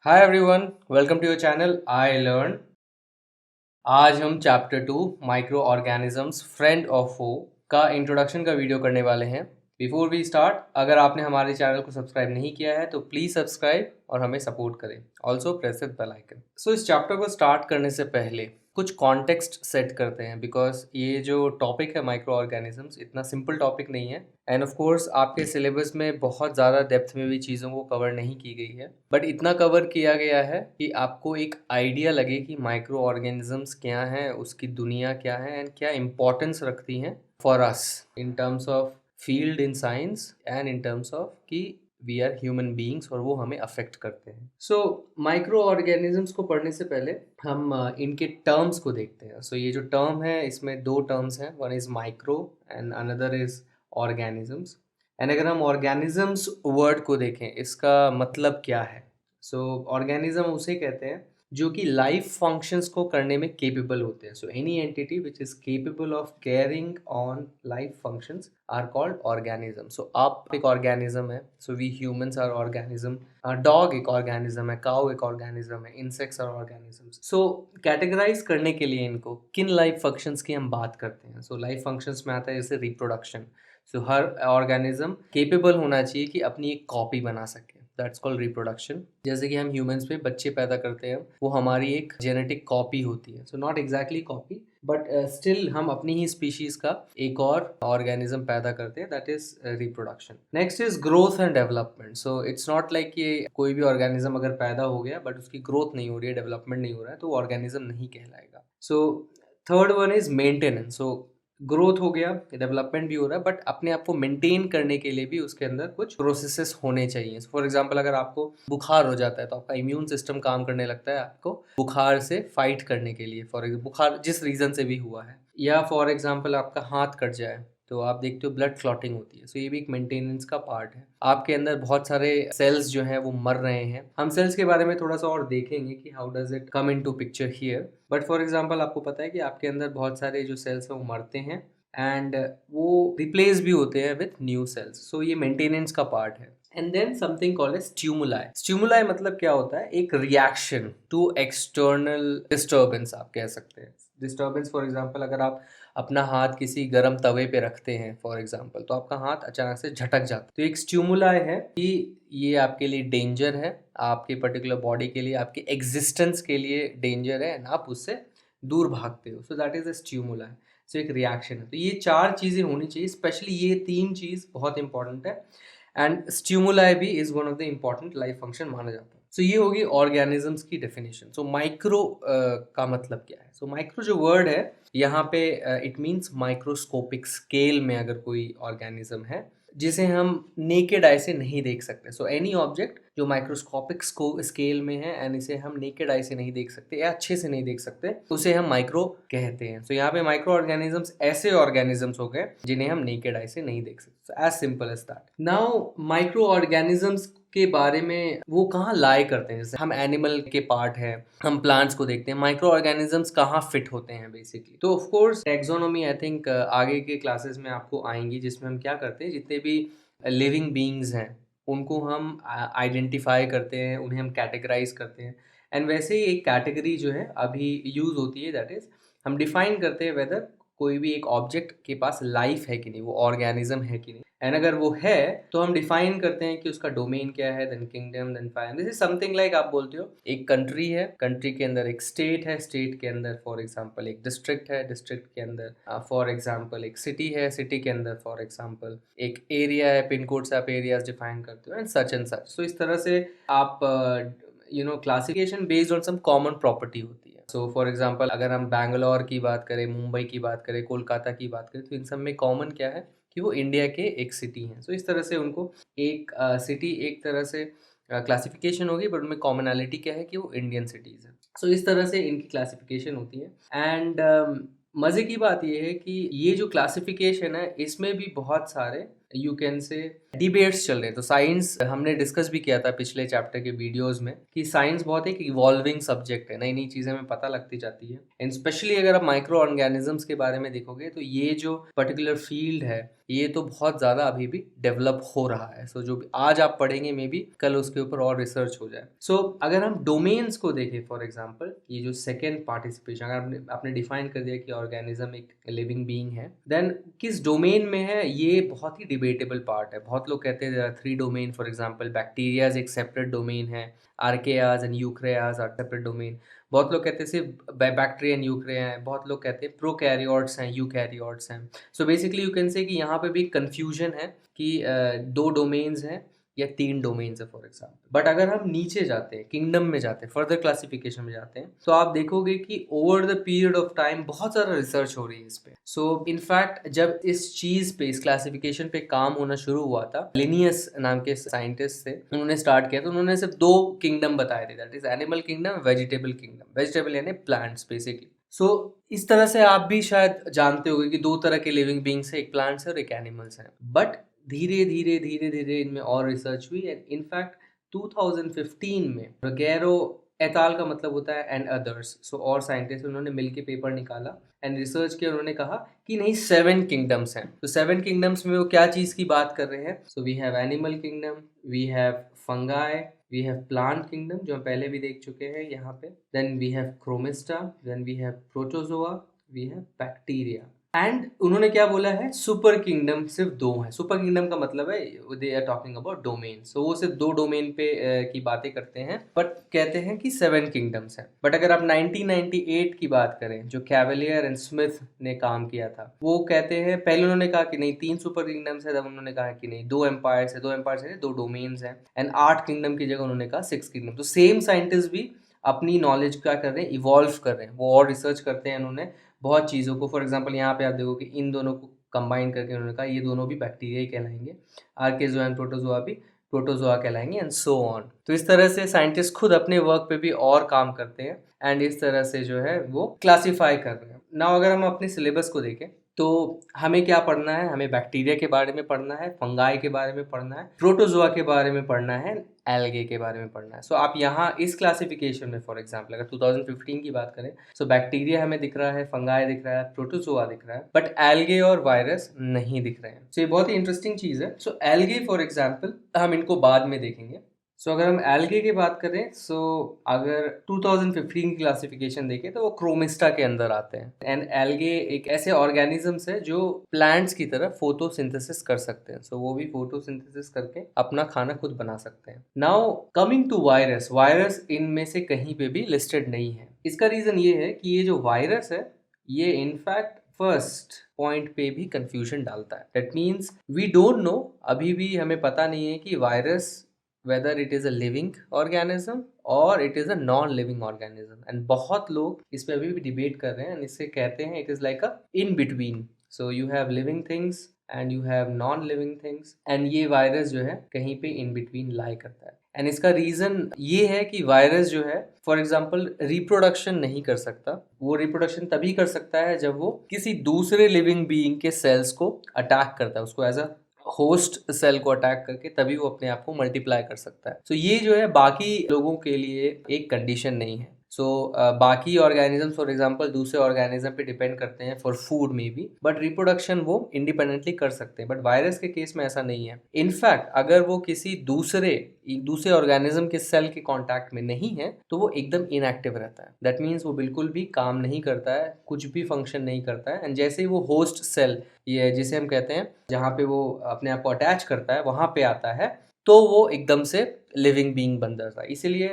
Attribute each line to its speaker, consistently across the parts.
Speaker 1: Hi everyone, welcome to your channel I learn. आज हम chapter 2 microorganisms friend of foe का introduction का video करने वाले हैं। बिफोर वी स्टार्ट, अगर आपने हमारे चैनल को सब्सक्राइब नहीं किया है तो प्लीज़ सब्सक्राइब और हमें सपोर्ट करें। Also press the bell icon. So इस चैप्टर को स्टार्ट करने से पहले कुछ कॉन्टेक्स्ट सेट करते हैं, बिकॉज ये जो टॉपिक है माइक्रो ऑर्गेनिजम्स इतना सिंपल टॉपिक नहीं है। एंड ऑफ कोर्स आपके सिलेबस में बहुत ज़्यादा डेप्थ में भी चीज़ों को कवर नहीं की गई है, बट इतना कवर किया गया है कि आपको एक आइडिया लगे कि माइक्रो ऑर्गेनिजम्स क्या हैं, उसकी दुनिया क्या है एंड क्या इम्पोर्टेंस रखती हैं for us in terms of field in science and in terms of कि वी आर ह्यूमन बींग्स और वो हमें अफेक्ट करते हैं। सो माइक्रो ऑर्गेनिजम्स को पढ़ने से पहले हम इनके टर्म्स को देखते हैं। सो ये जो टर्म है इसमें दो टर्म्स हैं, one is micro and another is organisms. And अगर हम ऑर्गेनिजम्स वर्ड को देखें, इसका मतलब क्या है? सो ऑर्गेनिज्म उसे कहते हैं जो कि लाइफ फंक्शंस को करने में केपेबल होते हैं। So any entity which is capable of carrying on life functions are called organism. So आप एक ऑर्गेनिज्म है, so we humans are organism. Dog एक ऑर्गेनिज्म है, काउ एक ऑर्गेनिज्म है, insects are organisms. So categorize करने के लिए इनको किन लाइफ फंक्शंस की हम बात करते हैं। सो लाइफ फंक्शंस में आता है जैसे रिप्रोडक्शन। सो हर ऑर्गेनिज्म केपेबल होना चाहिए कि अपनी एक कॉपी बना सके, दैट्स कॉल्ड रिप्रोडक्शन। जैसे कि हम ह्यूमंस पे बच्चे पैदा करते हैं, वो हमारी एक जेनेटिक कॉपी होती है। So not exactly copy, but still हम अपनी ही स्पीशीज का एक और ऑर्गेनिज्म पैदा करते हैं, that is reproduction. Next is growth and development. So it's not like कि कोई भी ऑर्गेनिज्म अगर पैदा हो गया बट उसकी ग्रोथ नहीं हो रही है, डेवलपमेंट नहीं हो रहा है, तो वो ऑर्गेनिज्म नहीं कहलाएगा। So third one is maintenance. So growth हो गया, डेवलपमेंट भी हो रहा है, बट अपने आप को मेंटेन करने के लिए भी उसके अंदर कुछ प्रोसेसेस होने चाहिए। फॉर एग्जांपल, अगर आपको बुखार हो जाता है तो आपका इम्यून सिस्टम काम करने लगता है आपको बुखार से फाइट करने के लिए, फॉर एग्जाम्पल बुखार जिस रीज़न से भी हुआ है। या फॉर एग्जांपल आपका हाथ कट जाए तो आप देखते हो ब्लड क्लॉटिंग होती है। सो ये भी एक मेंटेनेंस का पार्ट है। आपके अंदर बहुत सारे सेल्स जो हैं वो मर रहे हैं। हम सेल्स के बारे में थोड़ा सा और देखेंगे कि how does it come into picture here. But for example आपको पता है कि आपके अंदर बहुत सारे जो सेल्स हैं वो मरते हैं एंड वो रिप्लेस भी होते हैं विथ न्यू सेल्स। सो ये मेंटेनेंस का पार्ट है। And then something called as stimuli. Stimuli मतलब क्या होता है? एक रिएक्शन टू एक्सटर्नल डिस्टर्बेंस, आप कह सकते हैं। डिस्टर्बेंस फॉर एग्जांपल, अगर आप अपना हाथ किसी गर्म तवे पे रखते हैं फॉर एग्जांपल, तो आपका हाथ अचानक से झटक जाता है, तो एक स्टिमुलाई है कि ये आपके लिए डेंजर है, आपके पर्टिकुलर बॉडी के लिए, आपके एग्जिस्टेंस के लिए डेंजर है एंड आप उससे दूर भागते हो। So that is a stimuli. So एक रिएक्शन है। तो ये चार चीज़ें होनी चाहिए, स्पेशली ये तीन चीज़ बहुत इंपॉर्टेंट है। एंड स्टिमुलाई भी is one of the important life function माना जाता है। सो ये होगी ऑर्गेनिजम्स की डेफिनेशन। सो माइक्रो का मतलब क्या है? सो माइक्रो जो वर्ड है यहाँ पे इट मीन्स माइक्रोस्कोपिक स्केल में अगर कोई ऑर्गेनिज्म है जिसे हम नेकेड आई से नहीं देख सकते। सो एनी ऑब्जेक्ट जो माइक्रोस्कोपिक स्केल में है एंड इसे हम नेकेड आई से नहीं देख सकते या अच्छे से नहीं देख सकते, उसे हम माइक्रो कहते हैं। सो यहाँ पे माइक्रो ऑर्गेनिजम्स ऐसे ऑर्गेनिजम्स हो गए जिन्हें हम नेकेड आई से नहीं देख सकते। As simple as that. Now microorganisms के बारे में वो कहाँ लाई करते हैं? जैसे हम एनिमल के पार्ट है, हम प्लांट्स को देखते हैं, माइक्रो ऑर्गेनिजम्स कहाँ फिट होते हैं बेसिकली? तो of course taxonomy I think आगे के क्लासेस में आपको आएंगी, जिसमें हम क्या करते हैं, जितने भी लिविंग बींग्स हैं उनको हम आइडेंटिफाई करते हैं, उन्हें हम कैटेगराइज करते हैं। एंड वैसे ही एक कैटेगरी जो है अभी यूज होती है, दैट इज हम डिफाइन करते हैं वेदर कोई भी एक ऑब्जेक्ट के पास लाइफ है कि नहीं, वो ऑर्गेनिज्म है कि नहीं। एंड अगर वो है तो हम डिफाइन करते हैं कि उसका डोमेन क्या है, then kingdom, then phyla. This is something like आप बोलते हो एक कंट्री है, कंट्री के अंदर एक स्टेट है, स्टेट के अंदर फॉर एग्जांपल एक डिस्ट्रिक्ट है, डिस्ट्रिक्ट के अंदर फॉर एग्जांपल एक सिटी है, सिटी के अंदर फॉर एग्जांपल एक एरिया है, पिन कोड से आप एरियाज डिफाइन करते हो एंड सच। सो इस तरह से आप classification based on some common property होती है। सो फॉर एग्जांपल अगर हम बैंगलोर की बात करें, मुंबई की बात करें, कोलकाता की बात करें, तो इन सब में कॉमन क्या है कि वो इंडिया के एक सिटी हैं। सो इस तरह से उनको एक सिटी एक तरह से क्लासिफिकेशन होगी, बट उनमें कॉमनैलिटी क्या है कि वो इंडियन सिटीज़ हैं। सो इस तरह से इनकी क्लासिफिकेशन होती है। एंड मज़े की बात ये है कि ये जो क्लासिफिकेशन है इसमें भी बहुत सारे यू कैन से डिबेट्स चल रहे हैं। तो साइंस हमने डिस्कस भी किया था पिछले चैप्टर के वीडियोस में कि साइंस बहुत एक इवॉल्विंग सब्जेक्ट है, नई नई चीज़ें हमें पता लगती जाती है। एंड स्पेशली अगर आप माइक्रो ऑर्गेनिजम्स के बारे में देखोगे तो ये जो पर्टिकुलर फील्ड है ये तो बहुत ज़्यादा अभी भी डेवलप हो रहा है। सो जो आज आप पढ़ेंगे मे बी कल उसके ऊपर और रिसर्च हो जाए। सो अगर हम डोमेन्स को देखें, फॉर एग्जांपल ये जो सेकेंड पार्टिसिपेशन, अगर आपने डिफाइन कर दिया कि ऑर्गेनिज्म एक लिविंग बीइंग है, देन किस डोमेन में है ये बहुत ही डिबेटेबल पार्ट है। बहुत लोग कहते हैं there are 3 domain, for example bacterias एक सेपरेट डोमेन है, archaeas and eukaryas are separate domain. बहुत लोग कहते हैं सिर्फ बैक्टीरिया एंड यूक्रिया हैं, बहुत लोग कहते हैं प्रोकैरियोट्स हैं, यूकैरियोट्स हैं। सो बेसिकली यू कैन से कि यहाँ पे भी कंफ्यूजन है कि 2 डोमेन्स हैं या 3 डोमेन्स है फॉर एग्जाम्पल। बट अगर हम नीचे जाते हैं, किंगडम में जाते हैं, फर्दर क्लासिफिकेशन में जाते हैं, तो आप देखोगे कि over the period of time बहुत सारा रिसर्च हो रही है इस पे। सो इनफैक्ट जब इस चीज पे, इस क्लासिफिकेशन पे काम होना शुरू हुआ था, लिनियस नाम के साइंटिस्ट थे, उन्होंने स्टार्ट किया। तो उन्होंने सिर्फ 2 किंगडम बताए थे, that is animal kingdom, vegetable kingdom. Vegetable यानी प्लांट्स बेसिकली। सो इस तरह से आप भी शायद जानते होंगे कि 2 तरह के लिविंग बींग्स है, एक प्लांट्स है और एक एनिमल्स है। बट धीरे धीरे धीरे धीरे इनमें और रिसर्च हुई एंड इनफैक्ट 2015 में रगेरो एताल का मतलब होता है एंड अदर्स, सो और साइंटिस्ट उन्होंने मिलके पेपर निकाला एंड रिसर्च किया। उन्होंने कहा कि नहीं 7 किंगडम्स हैं। तो 7 किंगडम्स में वो क्या चीज़ की बात कर रहे हैं? So we have animal kingdom, we have fungi, we have plant kingdom जो हम पहले भी देख चुके हैं यहाँ पे, then we have chromista, then we have protozoa, we have bacteria. And उन्होंने क्या बोला है? सुपर किंगडम सिर्फ 2 है। सुपर किंगडम का मतलब है they are talking about domain. So वो सिर्फ 2 डोमेन पे की बातें करते हैं, बट कहते हैं कि 7 किंगडम्स हैं। बट अगर आप 1998 की बात करें, जो कैवलियर एंड स्मिथ ने काम किया था, वो कहते हैं, पहले उन्होंने कहा कि नहीं 3 सुपर किंगडम्स है, तब उन्होंने कहा कि नहीं 2 एम्पायर्स है, 2 एम्पायर्स है, 2 डोमेन्स हैं, एंड 8 किंगडम की जगह उन्होंने कहा 6 किंगडम। तो सेम साइंटिस्ट भी अपनी नॉलेज क्या कर रहे हैं? इवॉल्व कर रहे हैं, वो और रिसर्च करते हैं उन्होंने बहुत चीज़ों को। फॉर एग्जांपल यहाँ पे आप देखो कि इन दोनों को कंबाइन करके उन्होंने कहा ये दोनों भी बैक्टीरिया ही कहलाएंगे, आर्केजोआ एंड प्रोटोजोआ भी प्रोटोजोआ कहलाएंगे एंड सो ऑन। तो इस तरह से साइंटिस्ट खुद अपने वर्क पे भी और काम करते हैं एंड इस तरह से जो है वो क्लासीफाई कर रहे हैं। नाउ अगर हम अपने सिलेबस को देखें तो हमें क्या पढ़ना है? हमें बैक्टीरिया के बारे में पढ़ना है, फंगाई के बारे में पढ़ना है, प्रोटोजोआ के बारे में पढ़ना है, एल्गे के बारे में पढ़ना है। सो आप यहाँ इस क्लासिफिकेशन में फॉर एग्जांपल अगर 2015 की बात करें, सो बैक्टीरिया हमें दिख रहा है, फंगाई दिख रहा है, प्रोटोजोआ दिख रहा है, बट एल्गे और वायरस नहीं दिख रहे हैं। सो ये बहुत ही इंटरेस्टिंग चीज़ है। सो एल्गे फॉर एग्जाम्पल हम इनको बाद में देखेंगे। सो अगर हम एल्गे की बात करें, सो अगर 2015 की क्लासिफिकेशन देखें तो वो क्रोमिस्टा के अंदर आते हैं। एंड एल्गे एक ऐसे ऑर्गेनिजम्स है जो प्लांट्स की तरह फोटोसिंथेसिस कर सकते हैं। सो वो भी फोटोसिंथेसिस करके अपना खाना खुद बना सकते हैं। Now coming to virus, virus इनमें से कहीं पे भी लिस्टेड नहीं है। इसका रीजन ये है कि ये जो वायरस है ये इनफैक्ट फर्स्ट पॉइंट पे भी कंफ्यूजन डालता है। That means we don't know, अभी भी हमें पता नहीं है कि virus whether it is a living organism or it is a non living organism, and बहुत लोग इस पे अभी भी डिबेट कर रहे हैं and इससे कहते हैं it is like a in between, so you have living things and you have non living things, and ये वायरस जो है कहीं पे in between lie करता है। एंड इसका रीजन ये है कि वायरस जो है फॉर एग्जाम्पल रिप्रोडक्शन नहीं कर सकता। वो रिप्रोडक्शन तभी कर सकता है जब वो किसी दूसरे लिविंग बीइंग के सेल्स को अटैक करता है, उसको एज अ होस्ट सेल को अटैक करके तभी वो अपने आप को मल्टीप्लाई कर सकता है। सो ये जो है बाकी लोगों के लिए एक कंडीशन नहीं है। सो बाकी ऑर्गेनिजम्स फॉर एग्जांपल दूसरे ऑर्गेनिज्म पे डिपेंड करते हैं फॉर फूड में भी, बट रिप्रोडक्शन वो इंडिपेंडेंटली कर सकते हैं। बट वायरस के केस में ऐसा नहीं है। इनफैक्ट अगर वो किसी दूसरे ऑर्गेनिज्म के सेल के कांटेक्ट में नहीं है तो वो एकदम इनएक्टिव रहता है। दैट मीन्स वो बिल्कुल भी काम नहीं करता है, कुछ भी फंक्शन नहीं करता है। एंड जैसे ही वो होस्ट सेल, ये जिसे हम कहते हैं जहाँ पे वो अपने आप को अटैच करता है, वहां पे आता है तो वो एकदम से लिविंग बीइंग बन जाता है। इसीलिए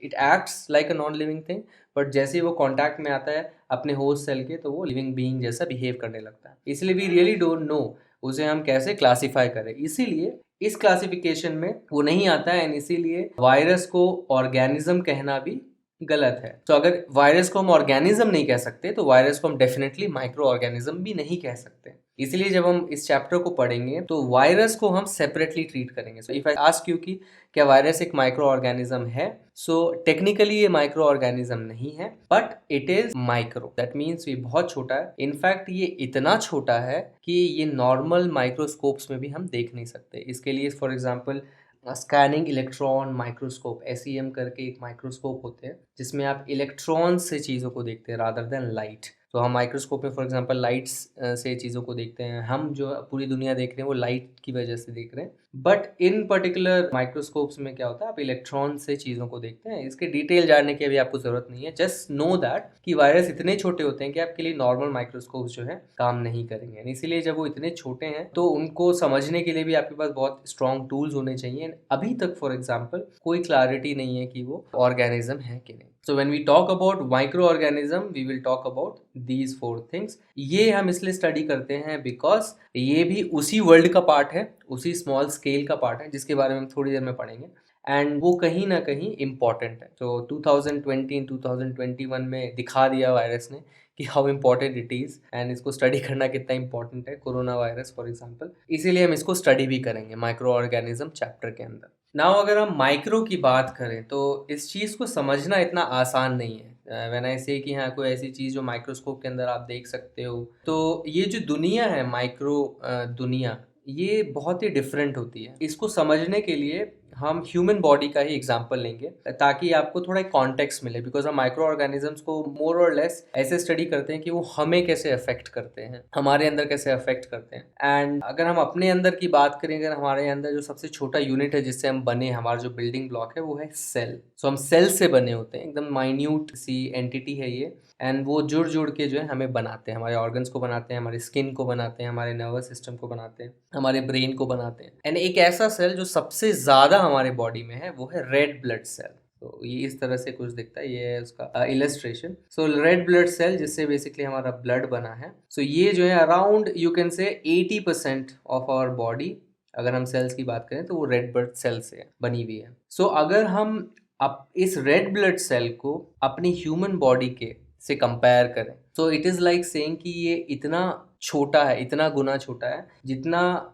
Speaker 1: it acts like a non living thing, but जैसे ही वो कांटेक्ट में आता है अपने होस्ट सेल के तो वो लिविंग बीइंग जैसा बिहेव करने लगता है। इसलिए वी रियली डोंट नो उसे हम कैसे क्लासीफाई करें, इसीलिए इस क्लासिफिकेशन में वो नहीं आता है। एंड इसीलिए वायरस को ऑर्गेनिज्म कहना भी गलत है। तो अगर वायरस को हम ऑर्गेनिज्म नहीं कह सकते तो वायरस को हम डेफिनेटली माइक्रो ऑर्गेनिज्म भी नहीं कह सकते। इसलिए जब हम इस चैप्टर को पढ़ेंगे तो वायरस को हम सेपरेटली ट्रीट करेंगे। So if I ask you कि क्या वायरस एक माइक्रो ऑर्गेनिज्म है? सो टेक्निकली ये माइक्रो ऑर्गेनिज्म नहीं है, but it is micro, that means ये बहुत छोटा है। इनफैक्ट ये इतना छोटा है कि ये नॉर्मल माइक्रोस्कोप्स में भी हम देख नहीं सकते। इसके लिए for example scanning electron microscope, SEM करके एक माइक्रोस्कोप होते हैं जिसमें आप इलेक्ट्रॉन से चीज़ों को देखते हैं रादर देन लाइट। तो हम माइक्रोस्कोप में फॉर एग्जांपल लाइट्स से चीज़ों को देखते हैं। हम जो पूरी दुनिया देख रहे हैं वो लाइट की वजह से देख रहे हैं, बट इन पर्टिकुलर माइक्रोस्कोप्स में क्या होता है, आप इलेक्ट्रॉन से चीज़ों को देखते हैं। इसके डिटेल जानने की अभी आपको ज़रूरत नहीं है, जस्ट नो दैट कि वायरस इतने छोटे होते हैं कि आपके लिए नॉर्मल माइक्रोस्कोप जो है काम नहीं करेंगे। इसीलिए जब वो इतने छोटे हैं तो उनको समझने के लिए भी आपके पास बहुत स्ट्रॉन्ग टूल्स होने चाहिए। अभी तक फॉर एग्जाम्पल कोई क्लैरिटी नहीं है कि वो ऑर्गेनिज्म है कि नहीं। So when we talk about microorganism, we will talk about these 4 things. ये हम इसलिए स्टडी करते हैं बिकॉज ये भी उसी वर्ल्ड का पार्ट है, उसी स्मॉल स्केल का पार्ट है जिसके बारे में हम थोड़ी देर में पढ़ेंगे, एंड वो कहीं ना कहीं इम्पॉर्टेंट है। तो 2020 2021 में दिखा दिया वायरस ने कि how important it is, and इसको स्टडी करना कितना इम्पोर्टेंट है, कोरोना वायरस फॉर एग्जांपल। इसीलिए हम इसको स्टडी भी करेंगे माइक्रो ऑर्गेनिज्म चैप्टर के अंदर। नाउ अगर हम माइक्रो की बात करें तो इस चीज़ को समझना इतना आसान नहीं है। व्हेन आई से कि हाँ कोई ऐसी चीज़ जो माइक्रोस्कोप के अंदर आप देख सकते हो, तो ये जो दुनिया है माइक्रो दुनिया, ये बहुत ही डिफरेंट होती है। इसको समझने के लिए हम ह्यूमन बॉडी का ही एग्जांपल लेंगे ताकि आपको थोड़ा कॉन्टेक्स्ट मिले, बिकॉज हम माइक्रो ऑर्गेनिजम्स को मोर और लेस ऐसे स्टडी करते हैं कि वो हमें कैसे अफेक्ट करते हैं, हमारे अंदर कैसे अफेक्ट करते हैं। एंड अगर हम अपने अंदर की बात करें, अगर हमारे अंदर जो सबसे छोटा यूनिट है जिससे हम बने, हमारा जो बिल्डिंग ब्लॉक है वो है सेल। सो हम सेल से बने होते हैं, एकदम माइन्यूट सी एंटिटी है ये, एंड वो जुड़ जुड़ के जो है हमें बनाते हैं, हमारे ऑर्गन्स को बनाते हैं, हमारे स्किन को बनाते हैं, हमारे नर्वस सिस्टम को बनाते हैं, हमारे ब्रेन को बनाते हैं। एंड एक ऐसा सेल जो सबसे ज़्यादा हमारे बॉडी में है वो है रेड ब्लड सेल। तो ये इस तरह से कुछ दिखता है, ये है उसका इलस्ट्रेशन। सो रेड ब्लड सेल जिससे बेसिकली हमारा ब्लड बना है, सो ये जो है अराउंड यू कैन से 80% ऑफ आवर बॉडी, अगर हम सेल्स की बात करें तो वो रेड ब्लड सेल से बनी हुई है। सो अगर हम अब इस रेड ब्लड सेल को अपनी ह्यूमन बॉडी के से कंपेयर करें, so it is like saying कि ये इतना छोटा है, इतना गुना छोटा है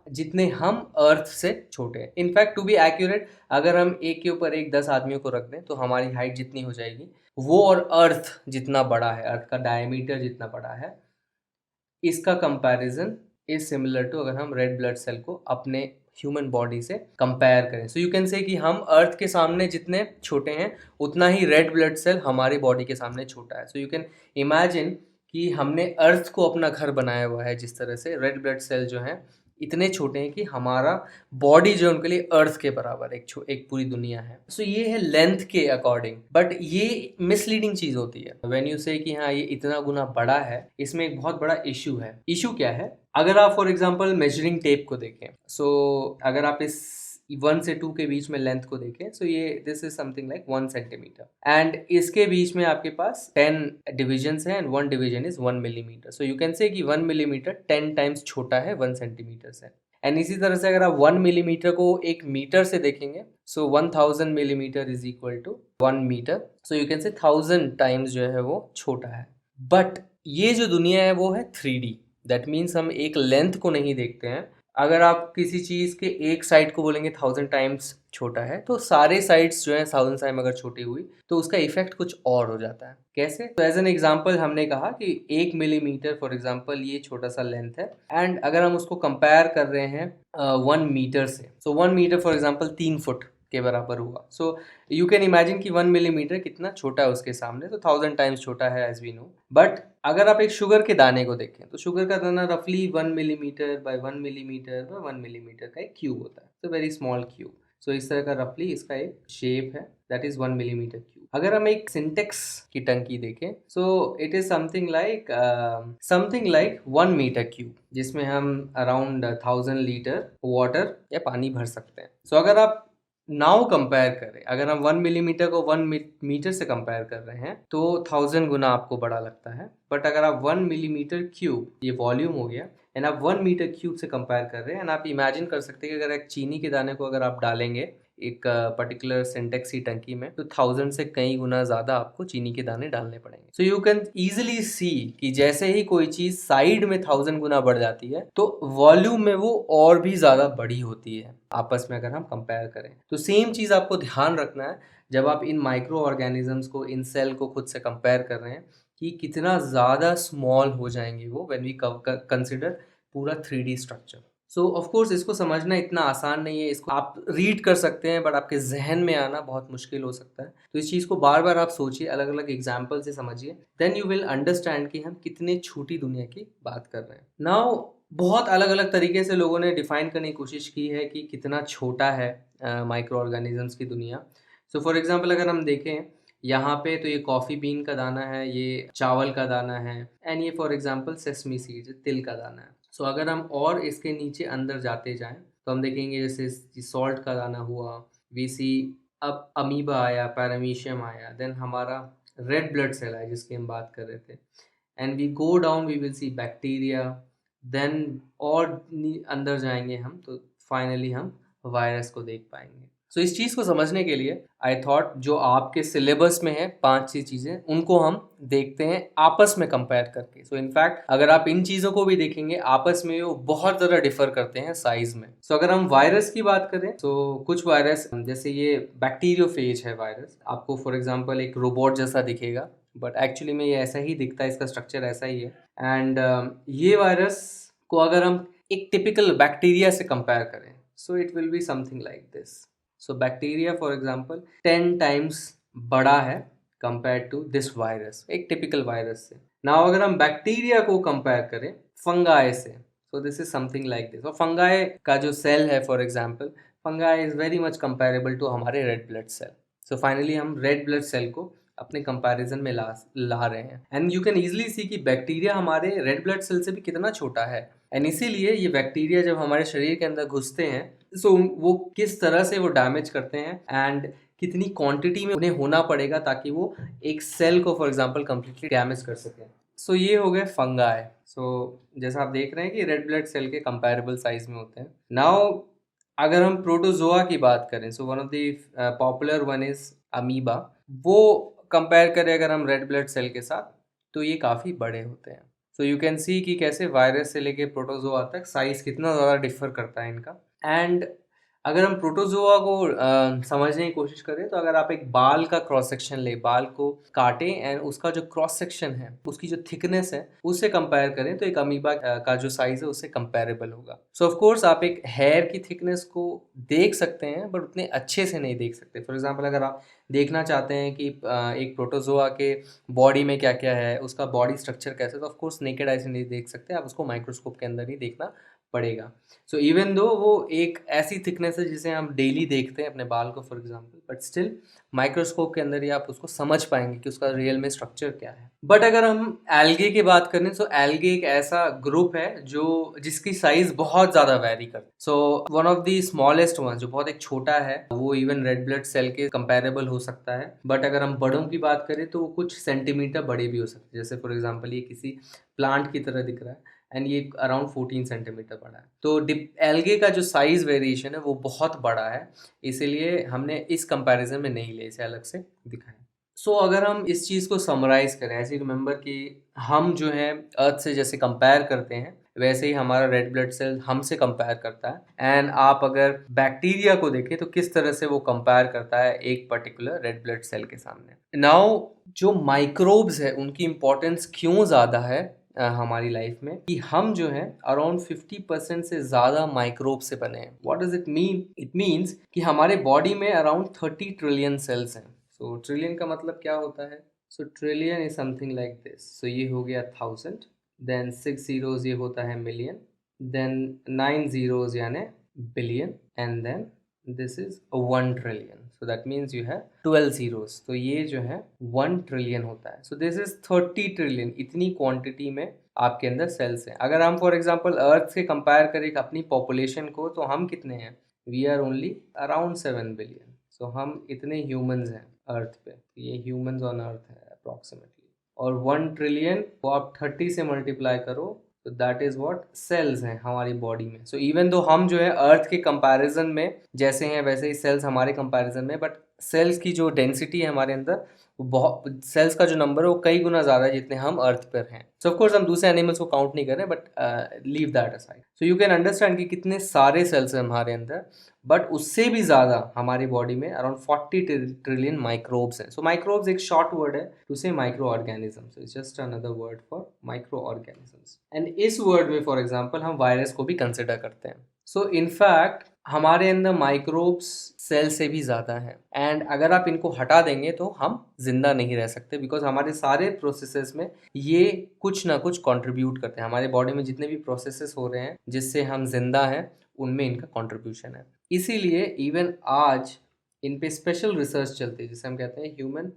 Speaker 1: जितने हम अर्थ से छोटे हैं। इनफैक्ट टू बी एक्यूरेट, अगर हम एक के ऊपर एक 10 आदमियों को रख दें तो हमारी हाइट जितनी हो जाएगी वो और अर्थ जितना बड़ा है, अर्थ का डायमीटर जितना बड़ा है, इसका कंपैरिजन इज सिमिलर टू अगर हम रेड ब्लड सेल को अपने ह्यूमन बॉडी से कंपेयर करें। सो यू कैन से कि हम अर्थ के सामने जितने छोटे हैं उतना ही रेड ब्लड सेल हमारी बॉडी के सामने छोटा है। सो यू कैन इमेजिन कि हमने अर्थ को अपना घर बनाया हुआ है, जिस तरह से रेड ब्लड सेल जो हैं इतने छोटे हैं कि हमारा बॉडी जो है उनके लिए अर्थ के बराबर एक पूरी दुनिया है। सो ये है लेंथ के अकॉर्डिंग, बट ये मिसलीडिंग चीज होती है व्हेन यू से कि हाँ ये इतना गुना बड़ा है। इसमें एक बहुत बड़ा इशू है। इशू क्या है? अगर आप फॉर एग्जांपल मेजरिंग टेप को देखें, सो अगर आप इस 1 से 2 के बीच में लेंथ को देखें, सो ये this is something like 1 centimetre, and इसके बीच में आपके पास 10 डिविजन्स हैं and 1 division is 1 millimetre. So you can से कि 1 मिलीमीटर 10 टाइम्स छोटा है 1 सेंटीमीटर से। एंड इसी तरह से अगर आप 1 मिलीमीटर को 1 मीटर से देखेंगे, so 1000 millimetre is equal to 1 metre. So you can say 1000 times जो है वो छोटा है। बट ये जो दुनिया है वो है 3D, दैट मीन्स हम एक लेंथ को नहीं देखते हैं। अगर आप किसी चीज़ के एक साइड को बोलेंगे 1000 टाइम्स छोटा है, तो सारे साइड्स जो है 1000 टाइम अगर छोटी हुई तो उसका इफेक्ट कुछ और हो जाता है। कैसे? तो एज एन एग्जांपल हमने कहा कि 1 मिलीमीटर फॉर एग्जांपल ये छोटा सा लेंथ है, एंड अगर हम उसको कंपेयर कर रहे हैं 1 मीटर से, सो 1 मीटर फॉर एग्जांपल 3 फुट के बराबर हुआ। सो यू कैन इमेजिन कि 1 मिलीमीटर कितना छोटा है उसके सामने, तो 1000 टाइम्स छोटा है एज वी नो। बट अगर आप एक शुगर के दाने को देखें तो शुगर का दाना रफली 1 millimetre by 1 millimetre by 1 millimetre का एक क्यूब होता है, तो वेरी स्मॉल क्यूब। सो इस तरह का रफली इसका एक शेप है, दैट इज 1 मिलीमीटर क्यूब। अगर हम एक सिंटेक्स की टंकी देखें, so it is something like 1 metre cube, जिसमें हम अराउंड 1000 लीटर वाटर या पानी भर सकते हैं। सो अगर आप नाउ कंपेयर करें, अगर हम 1 मिलीमीटर को 1 मीटर से कंपेयर कर रहे हैं तो 1000 गुना आपको बड़ा लगता है। बट अगर आप 1 मिलीमीटर क्यूब, ये वॉल्यूम हो गया, एंड आप 1 मीटर क्यूब से कंपेयर कर रहे हैं, एंड आप इमेजिन कर सकते हैं कि अगर एक चीनी के दाने को अगर आप डालेंगे एक पर्टिकुलर सिंटेक्स की टंकी में, तो 1000 से कई गुना ज़्यादा आपको चीनी के दाने डालने पड़ेंगे। सो यू कैन ईजिली सी कि जैसे ही कोई चीज़ साइड में 1000 गुना बढ़ जाती है तो वॉल्यूम में वो और भी ज़्यादा बड़ी होती है आपस में, अगर हम कंपेयर करें। तो सेम चीज़ आपको ध्यान रखना है जब आप इन माइक्रो ऑर्गेनिजम्स को, इन सेल को खुद से कंपेयर कर रहे हैं कि कितना ज़्यादा स्मॉल हो जाएंगे वो व्हेन वी कंसिडर पूरा 3D structure. So of course इसको समझना इतना आसान नहीं है, इसको आप रीड कर सकते हैं बट आपके जहन में आना बहुत मुश्किल हो सकता है। तो इस चीज़ को बार बार आप सोचिए, अलग अलग एग्जाम्पल से समझिए, देन यू विल अंडरस्टैंड कि हम कितने छोटी दुनिया की बात कर रहे हैं। नाउ बहुत अलग अलग तरीके से लोगों ने डिफाइन करने की कोशिश की है कि कितना छोटा है माइक्रो ऑर्गेनिजम्स की दुनिया। सो फॉर एग्जाम्पल अगर हम देखें यहाँ पे, तो ये कॉफ़ी बीन का दाना है, ये चावल का दाना है, एंड ये फॉर एग्जाम्पल सेसमी सीड्स, तिल का दाना है। सो अगर हम और इसके नीचे अंदर जाते जाएं तो हम देखेंगे जैसे सॉल्ट का दाना हुआ, वी सी अब अमीबा आया, पैरामीशियम आया, देन हमारा रेड ब्लड सेल है जिसकी हम बात कर रहे थे, and we go down we will see bacteria, then और अंदर जाएंगे हम तो फाइनली हम वायरस को देख पाएंगे। सो इस चीज़ को समझने के लिए आई थॉट जो आपके सिलेबस में है 5-6 चीज़ें, उनको हम देखते हैं आपस में कंपेयर करके। सो इनफैक्ट अगर आप इन चीज़ों को भी देखेंगे आपस में वो बहुत ज़्यादा डिफर करते हैं साइज में। सो अगर हम वायरस की बात करें तो कुछ वायरस, जैसे ये बैक्टीरियोफेज है वायरस, आपको फॉर एग्जाम्पल एक रोबोट जैसा दिखेगा बट एक्चुअली में ये ऐसा ही दिखता है, इसका स्ट्रक्चर ऐसा ही है। एंड ये वायरस को अगर हम एक टिपिकल बैक्टीरिया से कंपेयर करें so it will be something like this. So bacteria for example 10 times बड़ा है कंपेयर टू दिस वायरस, एक टिपिकल वायरस से। नाउ अगर हम बैक्टीरिया को कंपेयर करें फंगाई से, so this is something like this. और फंगाई का जो सेल है for example, fungi is very much comparable to हमारे red blood cell. So finally हम रेड ब्लड सेल को अपने कंपैरिजन में ला रहे हैं, एंड यू कैन इजीली सी कि बैक्टीरिया हमारे रेड ब्लड सेल से भी कितना छोटा है। एंड इसीलिए ये बैक्टीरिया जब हमारे शरीर के अंदर घुसते हैं सो वो किस तरह से वो डैमेज करते हैं एंड कितनी क्वांटिटी में उन्हें होना पड़ेगा ताकि वो एक सेल को फॉर एग्जांपल कंप्लीटली डैमेज कर सकें। सो ये हो गए फंगाई। सो जैसा आप देख रहे हैं कि रेड ब्लड सेल के कंपैरेबल साइज में होते हैं। नाउ अगर हम प्रोटोजोआ की बात करें, so one of the popular one is amoeba. वो कंपेयर करें अगर हम रेड ब्लड सेल के साथ तो ये काफ़ी बड़े होते हैं। सो यू कैन सी कि कैसे वायरस से लेके प्रोटोजोआ तक साइज कितना ज़्यादा डिफर करता है इनका। एंड अगर हम प्रोटोजोआ को समझने की कोशिश करें तो अगर आप एक बाल का क्रॉस सेक्शन ले, बाल को काटें एंड उसका जो क्रॉस सेक्शन है, उसकी जो थिकनेस है, उससे कंपेयर करें तो एक अमीबा का जो साइज है उससे कंपेरेबल होगा। सो ऑफ कोर्स आप एक हेयर की थिकनेस को देख सकते हैं बट उतने अच्छे से नहीं देख सकते। फॉर एग्जाम्पल अगर आप देखना चाहते हैं कि एक प्रोटोजोआ के बॉडी में क्या क्या है, उसका बॉडी स्ट्रक्चर कैसे, तो ऑफ कोर्स नेकेड आई से नहीं देख सकते, आप उसको माइक्रोस्कोप के अंदर ही देखना पड़ेगा। सो इवन दो वो एक ऐसी थिकनेस है जिसे हम डेली देखते हैं अपने बाल को for example, but still microscope के अंदर ही आप उसको समझ पाएंगे कि उसका रियल में स्ट्रक्चर क्या है। बट अगर हम एल्गे की बात करें तो एल्गे एक ऐसा ग्रुप है जो जिसकी साइज बहुत ज़्यादा वेरी करती है। So one of the smallest one जो बहुत एक छोटा है वो इवन रेड ब्लड सेल के कंपेरेबल हो सकता है, बट अगर हम बड़ों की बात करें तो वो कुछ सेंटीमीटर बड़े भी हो सकते हैं। जैसे फॉर एग्जाम्पल ये किसी प्लांट की तरह दिख रहा है एंड ये अराउंड 14 सेंटीमीटर बड़ा है। तो एल्गे का जो साइज वेरिएशन है वो बहुत बड़ा है, इसीलिए हमने इस कंपैरिजन में नहीं ले, इसे अलग से दिखाया। सो अगर हम इस चीज़ को समराइज करें, ऐसे रिमेंबर कि हम जो है अर्थ से जैसे कंपेयर करते हैं वैसे ही हमारा रेड ब्लड सेल हमसे कंपेयर करता है। एंड आप अगर बैक्टीरिया को देखें तो किस तरह से वो कंपेयर करता है एक पर्टिकुलर रेड ब्लड सेल के सामने। नाउ जो माइक्रोब्स है उनकी इंपॉर्टेंस क्यों ज़्यादा है हमारी लाइफ में, कि हम जो है अराउंड 50% से ज़्यादा माइक्रोब से बने हैं। What does it mean? It means कि हमारे बॉडी में अराउंड 30 ट्रिलियन सेल्स हैं। सो ट्रिलियन का मतलब क्या होता है? So trillion is something like this. So ये हो गया 1000, देन 6 zeros ये होता है मिलियन, देन 9 zeros यानी billion, and then this is 1 trillion. So that means you have 12 zeros। तो ये जो है 1 ट्रिलियन होता है। सो दिस इज 30 ट्रिलियन। इतनी क्वांटिटी में आपके अंदर सेल्स हैं। अगर हम फॉर एग्जांपल अर्थ से कंपेयर करें अपनी पॉपुलेशन को तो हम कितने हैं? We are only around 7 billion. So हम इतने ह्यूमंस हैं अर्थ पे, ये ह्यूमंस ऑन अर्थ है अप्रॉक्सीमेटली। और 1 ट्रिलियन को आप 30 से मल्टीप्लाई करो तो दैट इज व्हाट सेल्स हैं हमारी बॉडी में। सो इवन दो हम जो है अर्थ के कंपैरिजन में जैसे हैं वैसे ही सेल्स हमारे कंपैरिजन में, बट सेल्स की जो डेंसिटी है हमारे अंदर वो बहुत, सेल्स का जो नंबर है वो कई गुना ज़्यादा है जितने हम अर्थ पर हैं। सो ऑफ कोर्स हम दूसरे एनिमल्स को काउंट नहीं कर रहे, but leave that aside. So you can understand कि कितने सारे सेल्स हैं हमारे अंदर, बट उससे भी ज़्यादा हमारी बॉडी में अराउंड 40 ट्रिलियन माइक्रोब्स हैं। सो माइक्रोब्स एक शॉर्ट वर्ड है टू से micro organisms, it's just another word for micro organisms. And इस वर्ड में फॉर एग्जांपल हम वायरस को भी कंसिडर करते हैं। सो इनफैक्ट हमारे अंदर माइक्रोब्स सेल से भी ज़्यादा हैं, एंड अगर आप इनको हटा देंगे तो हम जिंदा नहीं रह सकते, बिकॉज हमारे सारे प्रोसेसेस में ये कुछ ना कुछ कंट्रीब्यूट करते हैं। हमारे बॉडी में जितने भी प्रोसेसेस हो रहे हैं जिससे हम जिंदा हैं उनमें इनका कंट्रीब्यूशन है। इसीलिए इवन आज इन पे स्पेशल रिसर्च चलती है जिसे हम कहते हैं ह्यूमन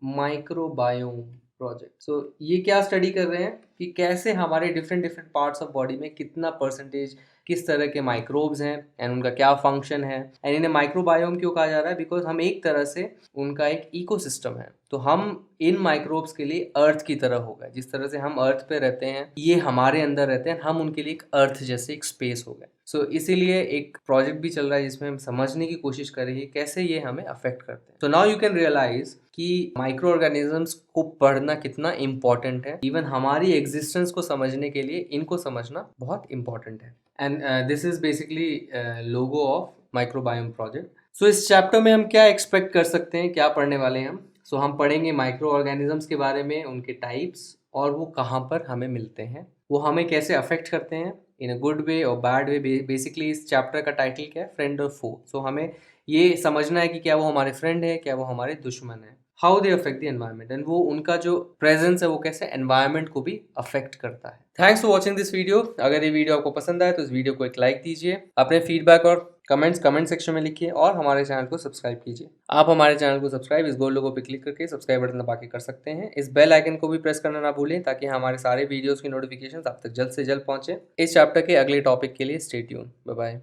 Speaker 1: माइक्रोबायोम प्रोजेक्ट। सो ये क्या स्टडी कर रहे हैं कि कैसे हमारे different different parts of body में कितना परसेंटेज किस तरह के माइक्रोब्स हैं एंड उनका क्या फंक्शन है। एंड इन्हें माइक्रोबायोम क्यों कहा जा रहा है, बिकॉज हम एक तरह से उनका एक इकोसिस्टम है। तो हम इन माइक्रोब्स के लिए अर्थ की तरह हो गए, जिस तरह से हम अर्थ पे रहते हैं ये हमारे अंदर रहते हैं, हम उनके लिए एक अर्थ जैसे एक स्पेस हो गए। सो इसीलिए एक प्रोजेक्ट भी चल रहा है जिसमें हम समझने की कोशिश कर रहे हैं कैसे ये हमें अफेक्ट करते हैं। तो नाउ यू कैन रियलाइज कि माइक्रो ऑर्गेनिजम्स को पढ़ना कितना इंपॉर्टेंट है। इवन हमारी एग्जिस्टेंस को समझने के लिए इनको समझना बहुत इंपॉर्टेंट है। And this is basically logo of microbiome project. So इस चैप्टर में हम क्या एक्सपेक्ट कर सकते हैं, क्या पढ़ने वाले हैं हम। सो हम पढ़ेंगे माइक्रो ऑर्गेनिजम्स के बारे में, उनके टाइप्स और वो कहाँ पर हमें मिलते हैं, वो हमें कैसे अफेक्ट करते हैं इन अ गुड वे और बैड वे। बेसिकली इस चैप्टर का टाइटल क्या है, फ्रेंड और फो। सो हमें ये समझना है कि क्या वो हमारे फ्रेंड है, क्या वो हमारे दुश्मन है, how they affect the environment, and वो उनका जो प्रेजेंस है वो कैसे एनवायरमेंट को भी अफेक्ट करता है। Thanks for watching this video. अगर ये वीडियो आपको पसंद आए तो इस वीडियो को एक लाइक दीजिए, अपने फीडबैक और कमेंट सेक्शन में लिखिए और हमारे चैनल को सब्सक्राइब कीजिए। आप हमारे चैनल को सब्सक्राइब इस गोल लोगो पे क्लिक करके सब्सक्राइब बटन दबा के कर सकते हैं। इस बेल आइकन को भी प्रेस करना ना भूलें ताकि हमारे सारे वीडियोस की नोटिफिकेशंस आप तक जल्द से जल्द पहुंचे। इस चैप्टर के अगले टॉपिक के लिए स्टे ट्यून। Bye bye.